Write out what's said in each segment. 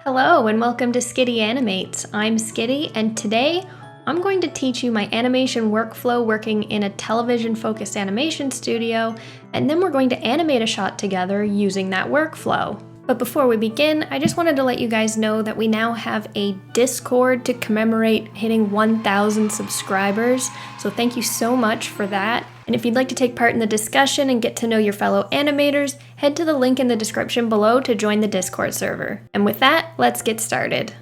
Hello and welcome to Skitty Animates. I'm Skitty and today I'm going to teach you my animation workflow working in a television-focused animation studio, and then we're going to animate a shot together using that workflow. But before we begin, I just wanted to let you guys know that we now have a Discord to commemorate hitting 1,000 subscribers, so thank you so much for that. And if you'd like to take part in the discussion and get to know your fellow animators, head to the link in the description below to join the Discord server. And with that, let's get started.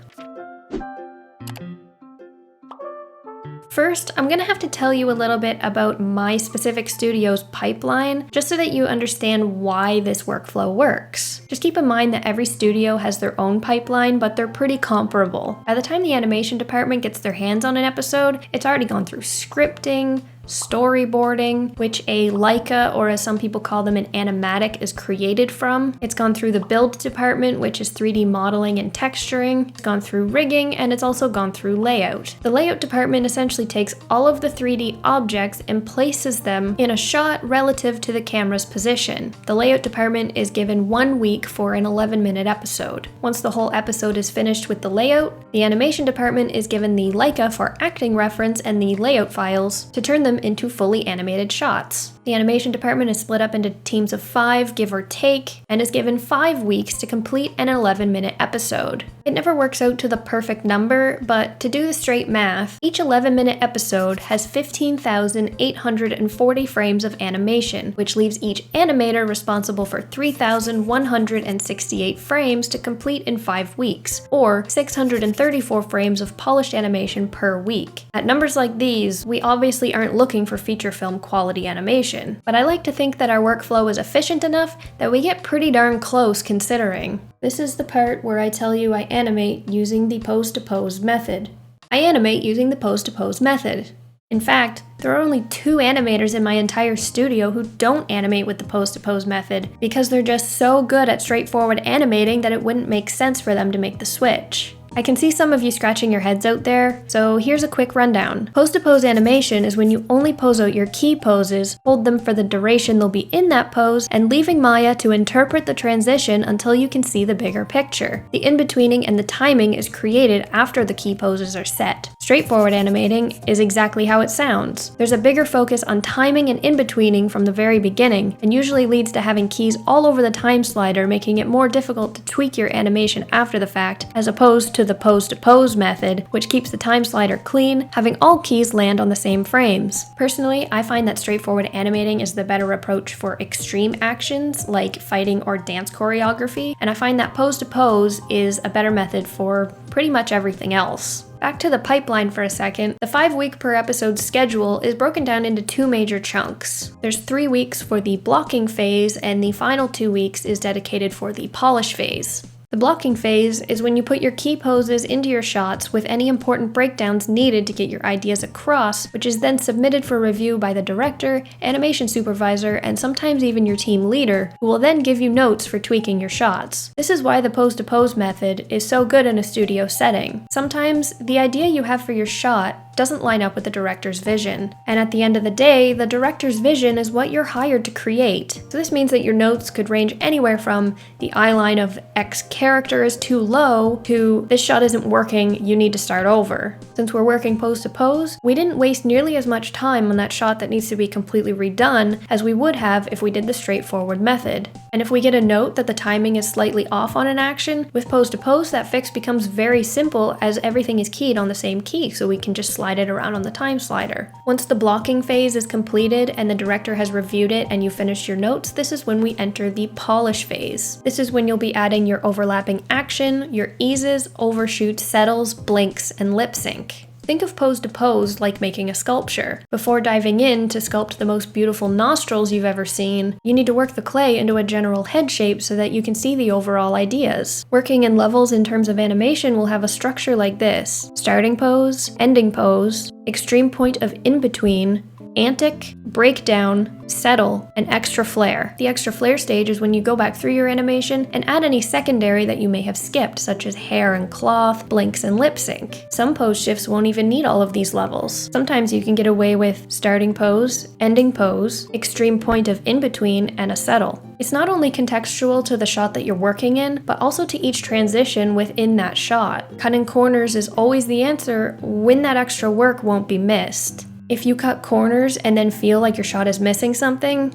First, I'm going to have to tell you a little bit about my specific studio's pipeline, just so that you understand why this workflow works. Just keep in mind that every studio has their own pipeline, but they're pretty comparable. By the time the animation department gets their hands on an episode, it's already gone through scripting, storyboarding, which a Leica, or as some people call them, an animatic, is created from. It's gone through the build department, which is 3D modeling and texturing. It's gone through rigging, and it's also gone through layout. The layout department essentially takes all of the 3D objects and places them in a shot relative to the camera's position. The layout department is given 1 week for an 11-minute episode. Once the whole episode is finished with the layout, the animation department is given the Leica for acting reference and the layout files to turn them into fully animated shots. The animation department is split up into teams of 5, give or take, and is given 5 weeks to complete an 11-minute episode. It never works out to the perfect number, but to do the straight math, each 11-minute episode has 15,840 frames of animation, which leaves each animator responsible for 3,168 frames to complete in 5 weeks, or 634 frames of polished animation per week. At numbers like these, we obviously aren't looking for feature film quality animation, but I like to think that our workflow is efficient enough that we get pretty darn close considering. This is the part where I tell you I animate using the pose-to-pose method. I animate using the pose-to-pose method. In fact, there are only 2 animators in my entire studio who don't animate with the pose-to-pose method because they're just so good at straightforward animating that it wouldn't make sense for them to make the switch. I can see some of you scratching your heads out there, so here's a quick rundown. Pose-to-pose animation is when you only pose out your key poses, hold them for the duration they'll be in that pose, and leaving Maya to interpret the transition until you can see the bigger picture. The in-betweening and the timing is created after the key poses are set. Straightforward animating is exactly how it sounds. There's a bigger focus on timing and in-betweening from the very beginning, and usually leads to having keys all over the time slider, making it more difficult to tweak your animation after the fact, as opposed to the pose-to-pose method, which keeps the time slider clean, having all keys land on the same frames. Personally, I find that straightforward animating is the better approach for extreme actions like fighting or dance choreography, and I find that pose-to-pose is a better method for pretty much everything else. Back to the pipeline for a second, the 5-week per episode schedule is broken down into 2 major chunks. There's 3 weeks for the blocking phase, and the final 2 weeks is dedicated for the polish phase. The blocking phase is when you put your key poses into your shots with any important breakdowns needed to get your ideas across, which is then submitted for review by the director, animation supervisor, and sometimes even your team leader, who will then give you notes for tweaking your shots. This is why the pose-to-pose method is so good in a studio setting. Sometimes the idea you have for your shot doesn't line up with the director's vision. And at the end of the day, the director's vision is what you're hired to create. So this means that your notes could range anywhere from the eye line of X character is too low to this shot isn't working, you need to start over. Since we're working pose to pose, we didn't waste nearly as much time on that shot that needs to be completely redone as we would have if we did the straightforward method. And if we get a note that the timing is slightly off on an action, with pose to pose that fix becomes very simple as everything is keyed on the same key, so we can just slide it around on the time slider. Once the blocking phase is completed and the director has reviewed it and you finish your notes, this is when we enter the polish phase. This is when you'll be adding your overlapping action, your eases, overshoots, settles, blinks, and lip sync. Think of pose to pose like making a sculpture. Before diving in to sculpt the most beautiful nostrils you've ever seen, you need to work the clay into a general head shape so that you can see the overall ideas. Working in levels in terms of animation will have a structure like this: starting pose, ending pose, extreme point of in-between, antic, breakdown, settle, and extra flare. The extra flare stage is when you go back through your animation and add any secondary that you may have skipped, such as hair and cloth, blinks, and lip sync. Some pose shifts won't even need all of these levels. Sometimes you can get away with starting pose, ending pose, extreme point of in-between, and a settle. It's not only contextual to the shot that you're working in, but also to each transition within that shot. Cutting corners is always the answer when that extra work won't be missed. If you cut corners and then feel like your shot is missing something,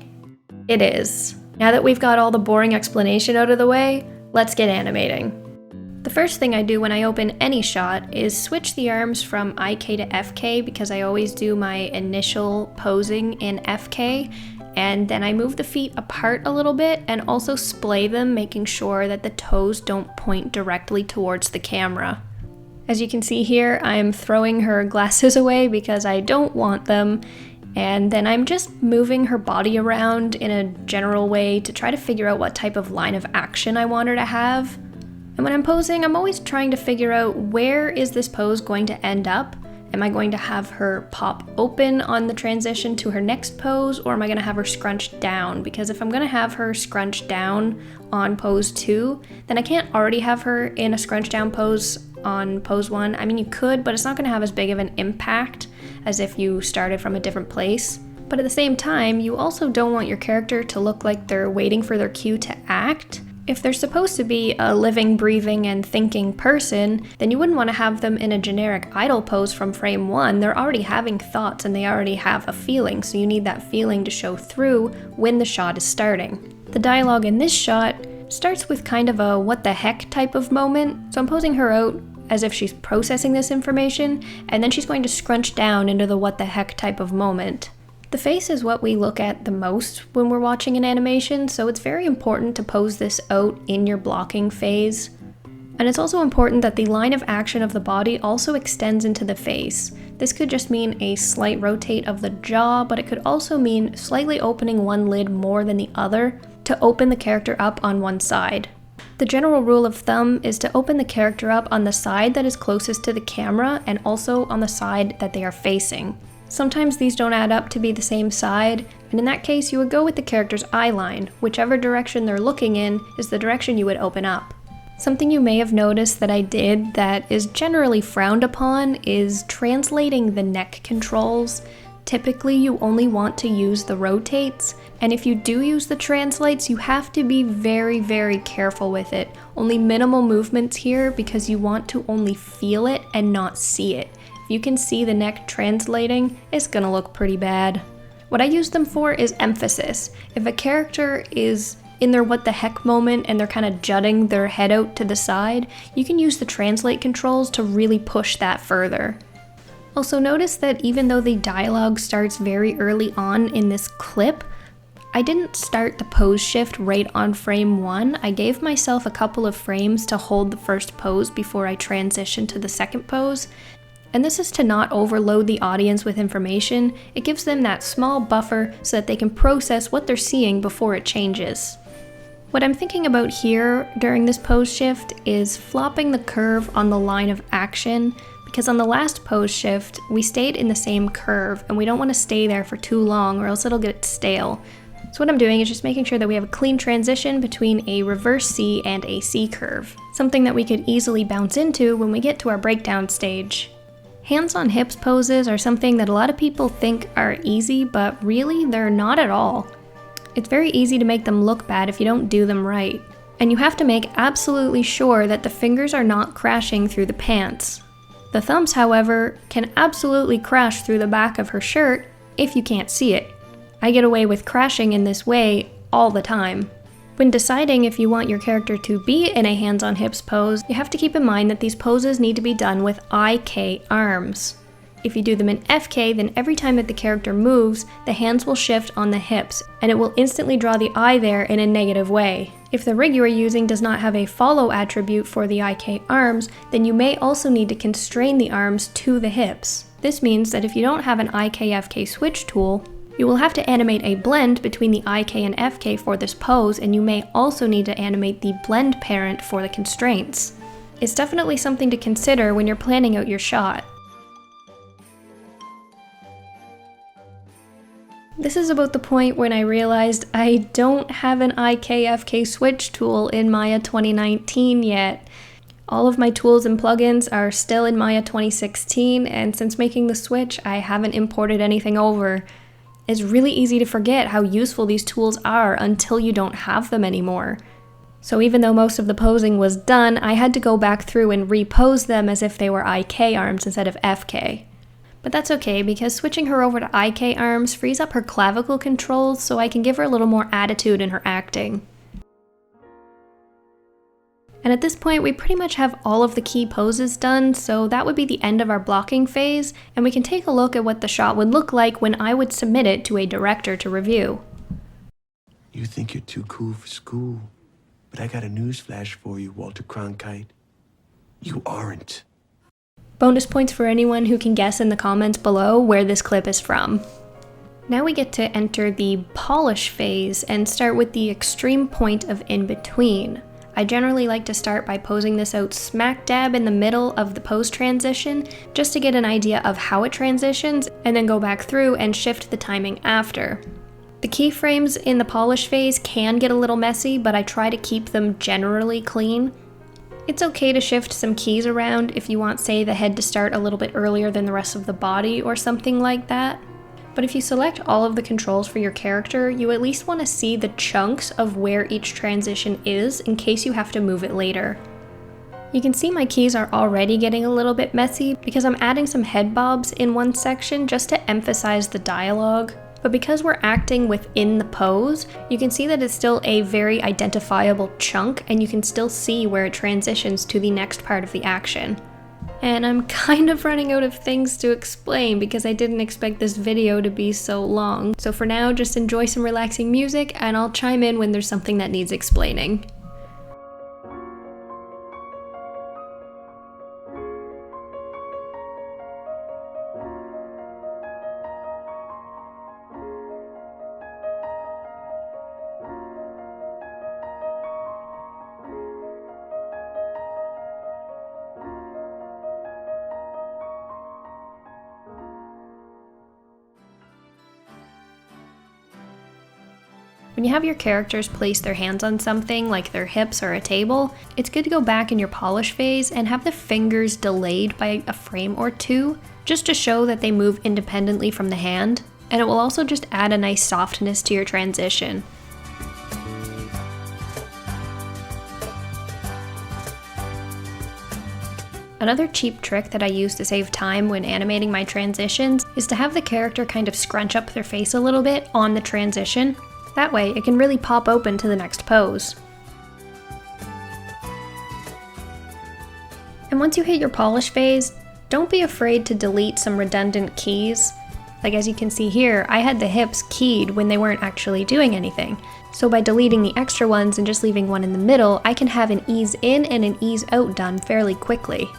it is. Now that we've got all the boring explanation out of the way, let's get animating. The first thing I do when I open any shot is switch the arms from IK to FK because I always do my initial posing in FK, and then I move the feet apart a little bit and also splay them, making sure that the toes don't point directly towards the camera. As you can see here, I'm throwing her glasses away because I don't want them, and then I'm just moving her body around in a general way to try to figure out what type of line of action I want her to have. And when I'm posing, I'm always trying to figure out where is this pose going to end up. Am I going to have her pop open on the transition to her next pose, or am I going to have her scrunched down? Because if I'm going to have her scrunched down on pose 2, then I can't already have her in a scrunched down pose on pose 1. I mean, you could, but it's not going to have as big of an impact as if you started from a different place. But at the same time, you also don't want your character to look like they're waiting for their cue to act. If they're supposed to be a living, breathing, and thinking person, then you wouldn't want to have them in a generic idle pose from frame 1. They're already having thoughts and they already have a feeling, so you need that feeling to show through when the shot is starting. The dialogue in this shot starts with kind of a what the heck type of moment, so I'm posing her out as if she's processing this information, and then she's going to scrunch down into the what the heck type of moment. The face is what we look at the most when we're watching an animation, so it's very important to pose this out in your blocking phase. And it's also important that the line of action of the body also extends into the face. This could just mean a slight rotate of the jaw, but it could also mean slightly opening one lid more than the other to open the character up on one side. The general rule of thumb is to open the character up on the side that is closest to the camera and also on the side that they are facing. Sometimes these don't add up to be the same side, and in that case you would go with the character's eye line. Whichever direction they're looking in is the direction you would open up. Something you may have noticed that I did that is generally frowned upon is translating the neck controls. Typically you only want to use the rotates, and if you do use the translates, you have to be very, very careful with it. Only minimal movements here because you want to only feel it and not see it. If you can see the neck translating, it's gonna look pretty bad. What I use them for is emphasis. If a character is in their what the heck moment and they're kind of jutting their head out to the side, you can use the translate controls to really push that further. Also notice that even though the dialogue starts very early on in this clip, I didn't start the pose shift right on frame 1. I gave myself a couple of frames to hold the first pose before I transitioned to the second pose. And this is to not overload the audience with information. It gives them that small buffer so that they can process what they're seeing before it changes. What I'm thinking about here during this pose shift is flopping the curve on the line of action, because on the last pose shift, we stayed in the same curve and we don't want to stay there for too long or else it'll get stale. So what I'm doing is just making sure that we have a clean transition between a reverse C and a C curve, something that we could easily bounce into when we get to our breakdown stage. Hands on hips poses are something that a lot of people think are easy, but really they're not at all. It's very easy to make them look bad if you don't do them right. And you have to make absolutely sure that the fingers are not crashing through the pants. The thumbs, however, can absolutely crash through the back of her shirt if you can't see it. I get away with crashing in this way all the time. When deciding if you want your character to be in a hands on hips pose, you have to keep in mind that these poses need to be done with IK arms. If you do them in FK, then every time that the character moves, the hands will shift on the hips, and it will instantly draw the eye there in a negative way. If the rig you are using does not have a follow attribute for the IK arms, then you may also need to constrain the arms to the hips. This means that if you don't have an IK-FK switch tool, you will have to animate a blend between the IK and FK for this pose, and you may also need to animate the blend parent for the constraints. It's definitely something to consider when you're planning out your shot. This is about the point when I realized I don't have an IKFK switch tool in Maya 2019 yet. All of my tools and plugins are still in Maya 2016, and since making the switch, I haven't imported anything over. It's really easy to forget how useful these tools are until you don't have them anymore. So even though most of the posing was done, I had to go back through and repose them as if they were IK arms instead of FK. But that's okay, because switching her over to IK arms frees up her clavicle controls so I can give her a little more attitude in her acting. And at this point, we pretty much have all of the key poses done, so that would be the end of our blocking phase, and we can take a look at what the shot would look like when I would submit it to a director to review. You think you're too cool for school, but I got a news flash for you, Walter Cronkite. You aren't. Bonus points for anyone who can guess in the comments below where this clip is from. Now we get to enter the polish phase and start with the extreme point of in between. I generally like to start by posing this out smack dab in the middle of the pose transition, just to get an idea of how it transitions, and then go back through and shift the timing after. The keyframes in the polish phase can get a little messy, but I try to keep them generally clean. It's okay to shift some keys around if you want, say, the head to start a little bit earlier than the rest of the body or something like that. But if you select all of the controls for your character, you at least want to see the chunks of where each transition is in case you have to move it later. You can see my keys are already getting a little bit messy because I'm adding some head bobs in one section just to emphasize the dialogue. But because we're acting within the pose, you can see that it's still a very identifiable chunk and you can still see where it transitions to the next part of the action. And I'm kind of running out of things to explain because I didn't expect this video to be so long. So for now, just enjoy some relaxing music and I'll chime in when there's something that needs explaining. When you have your characters place their hands on something like their hips or a table, it's good to go back in your polish phase and have the fingers delayed by a frame or two, just to show that they move independently from the hand, and it will also just add a nice softness to your transition. Another cheap trick that I use to save time when animating my transitions is to have the character kind of scrunch up their face a little bit on the transition. That way, it can really pop open to the next pose. And once you hit your polish phase, don't be afraid to delete some redundant keys. Like as you can see here, I had the hips keyed when they weren't actually doing anything. So by deleting the extra ones and just leaving one in the middle, I can have an ease in and an ease out done fairly quickly.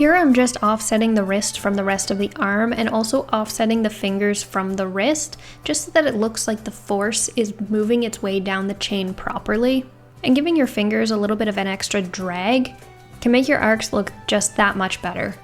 Here I'm just offsetting the wrist from the rest of the arm and also offsetting the fingers from the wrist, just so that it looks like the force is moving its way down the chain properly. And giving your fingers a little bit of an extra drag can make your arcs look just that much better.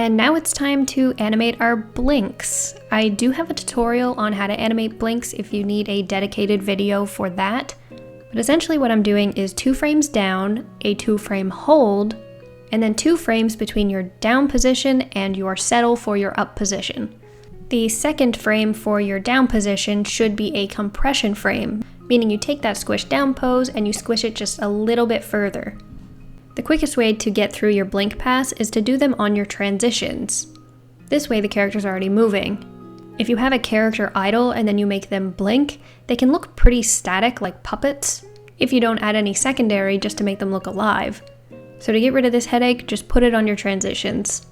And now it's time to animate our blinks. I do have a tutorial on how to animate blinks if you need a dedicated video for that. But essentially what I'm doing is 2 frames down, a 2-frame hold, and then 2 frames between your down position and your settle for your up position. The second frame for your down position should be a compression frame, meaning you take that squish down pose and you squish it just a little bit further. The quickest way to get through your blink pass is to do them on your transitions. This way the character's already moving. If you have a character idle and then you make them blink, they can look pretty static like puppets, if you don't add any secondary just to make them look alive. So to get rid of this headache, just put it on your transitions.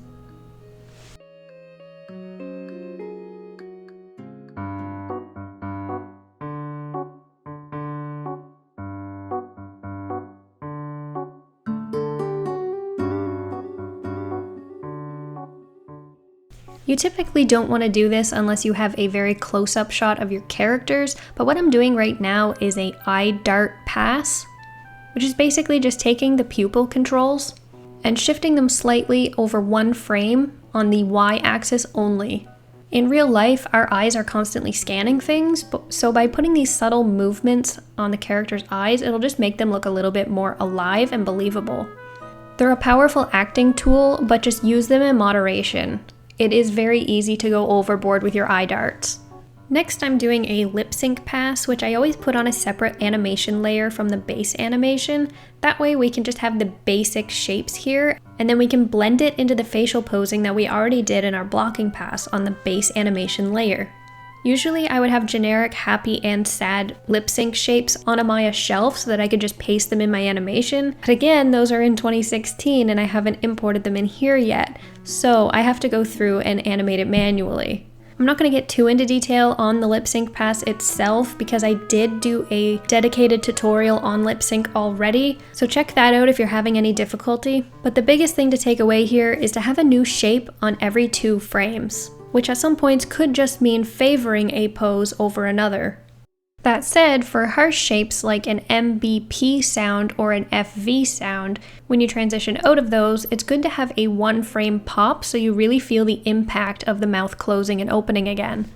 You typically don't want to do this unless you have a very close-up shot of your characters, but what I'm doing right now is a eye dart pass, which is basically just taking the pupil controls and shifting them slightly over 1 frame on the y-axis only. In real life, our eyes are constantly scanning things, so by putting these subtle movements on the character's eyes, it'll just make them look a little bit more alive and believable. They're a powerful acting tool, but just use them in moderation. It is very easy to go overboard with your eye darts. Next, I'm doing a lip sync pass, which I always put on a separate animation layer from the base animation. That way we can just have the basic shapes here, and then we can blend it into the facial posing that we already did in our blocking pass on the base animation layer. Usually I would have generic happy and sad lip sync shapes on a Maya shelf so that I could just paste them in my animation. But again, those are in 2016 and I haven't imported them in here yet, so I have to go through and animate it manually. I'm not going to get too into detail on the lip sync pass itself because I did do a dedicated tutorial on lip sync already, so check that out if you're having any difficulty. But the biggest thing to take away here is to have a new shape on every 2 frames, which at some points could just mean favoring a pose over another. That said, for harsh shapes like an MBP sound or an FV sound, when you transition out of those, it's good to have a 1-frame pop so you really feel the impact of the mouth closing and opening again.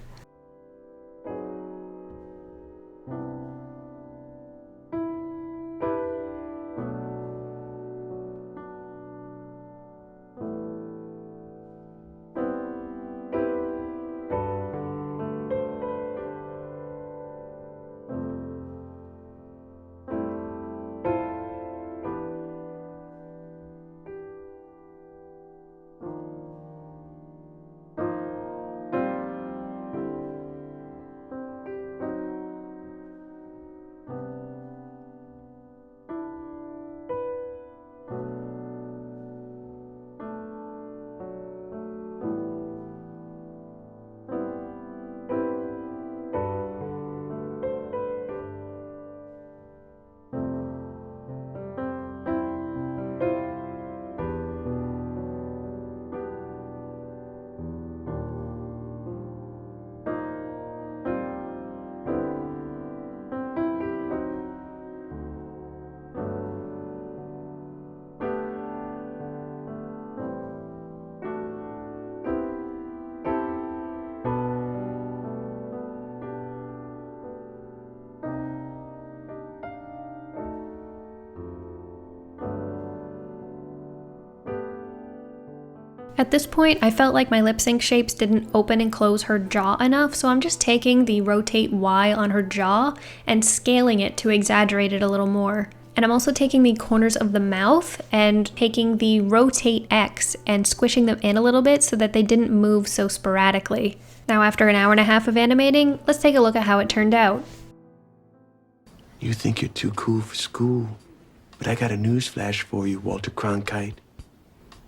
At this point, I felt like my lip sync shapes didn't open and close her jaw enough, so I'm just taking the rotate Y on her jaw and scaling it to exaggerate it a little more. And I'm also taking the corners of the mouth and taking the rotate X and squishing them in a little bit so that they didn't move so sporadically. Now after an hour and a half of animating, let's take a look at how it turned out. You think you're too cool for school, but I got a newsflash for you, Walter Cronkite.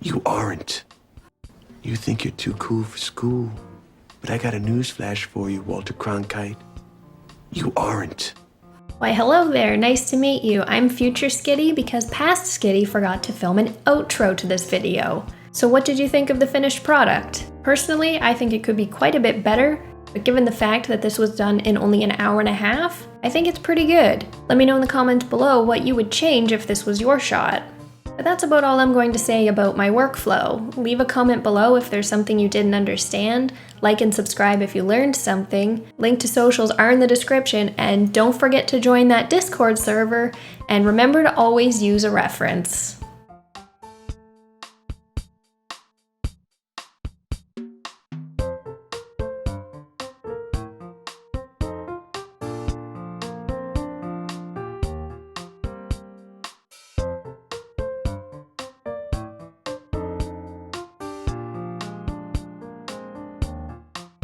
You aren't. You think you're too cool for school, but I got a newsflash for you, Walter Cronkite. You aren't. Why hello there, nice to meet you. I'm future Skitty because past Skitty forgot to film an outro to this video. So what did you think of the finished product? Personally, I think it could be quite a bit better, but given the fact that this was done in only an hour and a half, I think it's pretty good. Let me know in the comments below what you would change if this was your shot. But that's about all I'm going to say about my workflow. Leave a comment below if there's something you didn't understand, like and subscribe if you learned something. Link to socials are in the description, and don't forget to join that Discord server, and remember to always use a reference.